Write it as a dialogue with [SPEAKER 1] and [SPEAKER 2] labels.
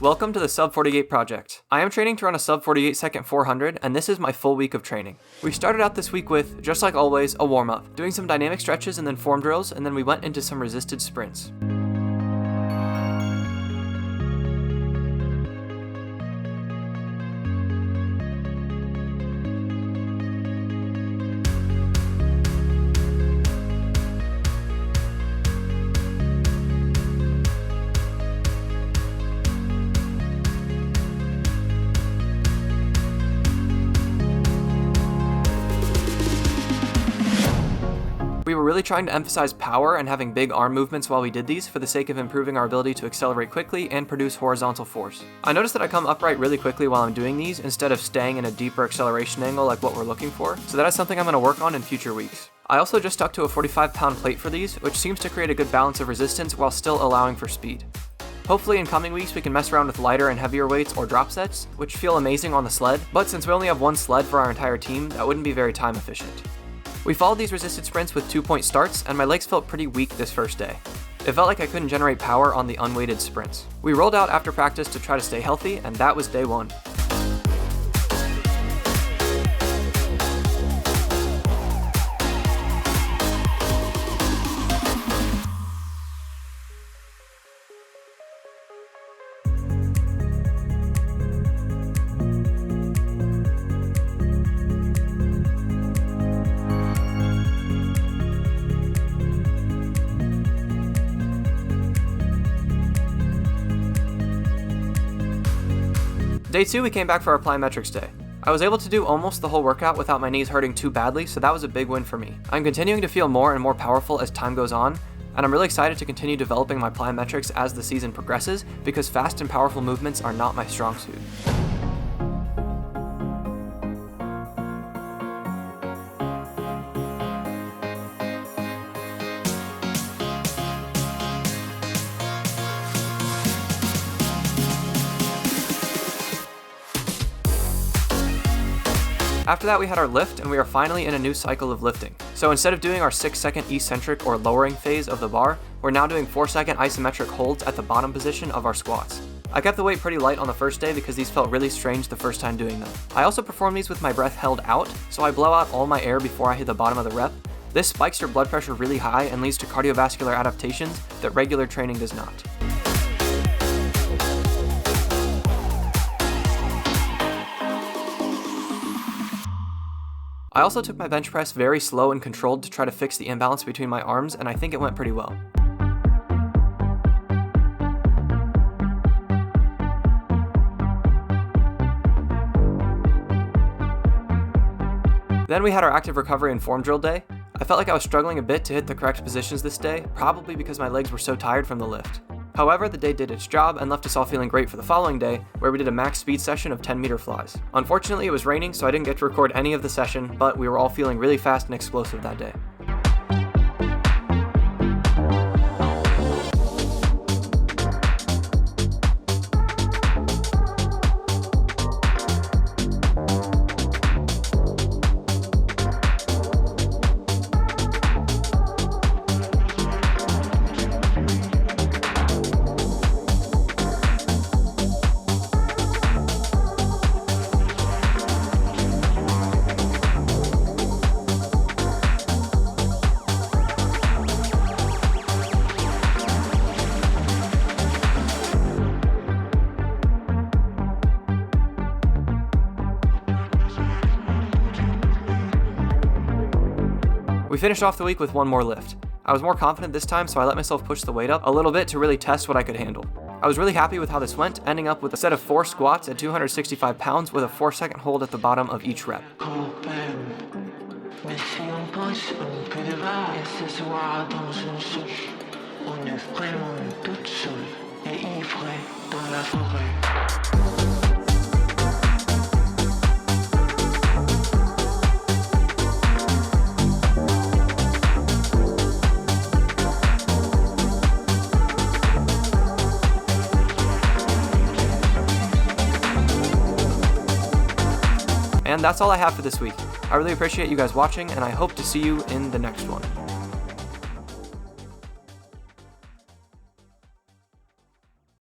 [SPEAKER 1] Welcome to the Sub 48 project. I am training to run a sub 48 second 400, and this is my full week of training. We started out this week with, just like always, a warm-up, doing some dynamic stretches and then form drills, and then we went into some resisted sprints. We were really trying to emphasize power and having big arm movements while we did these for the sake of improving our ability to accelerate quickly and produce horizontal force. I noticed that I come upright really quickly while I'm doing these instead of staying in a deeper acceleration angle like what we're looking for, so that is something I'm going to work on in future weeks. I also just stuck to a 45-pound plate for these, which seems to create a good balance of resistance while still allowing for speed. Hopefully in coming weeks we can mess around with lighter and heavier weights or drop sets, which feel amazing on the sled, but since we only have one sled for our entire team, that wouldn't be very time efficient. We followed these resisted sprints with 2-point starts, and my legs felt pretty weak this first day. It felt like I couldn't generate power on the unweighted sprints. We rolled out after practice to try to stay healthy, and that was day one. Day 2, we came back for our plyometrics day. I was able to do almost the whole workout without my knees hurting too badly, so that was a big win for me. I'm continuing to feel more and more powerful as time goes on, and I'm really excited to continue developing my plyometrics as the season progresses, because fast and powerful movements are not my strong suit. After that we had our lift, and we are finally in a new cycle of lifting. So instead of doing our 6-second eccentric or lowering phase of the bar, we're now doing 4-second isometric holds at the bottom position of our squats. I kept the weight pretty light on the first day because these felt really strange the first time doing them. I also perform these with my breath held out, so I blow out all my air before I hit the bottom of the rep. This spikes your blood pressure really high and leads to cardiovascular adaptations that regular training does not. I also took my bench press very slow and controlled to try to fix the imbalance between my arms, and I think it went pretty well. Then we had our active recovery and form drill day. I felt like I was struggling a bit to hit the correct positions this day, probably because my legs were so tired from the lift. However, the day did its job and left us all feeling great for the following day, where we did a max speed session of 10-meter flies. Unfortunately, it was raining, so I didn't get to record any of the session, but we were all feeling really fast and explosive that day. We finished off the week with one more lift. I was more confident this time, so I let myself push the weight up a little bit to really test what I could handle. I was really happy with how this went, ending up with a set of 4 squats at 265 pounds with a 4-second hold at the bottom of each rep. And that's all I have for this week. I really appreciate you guys watching, and I hope to see you in the next one.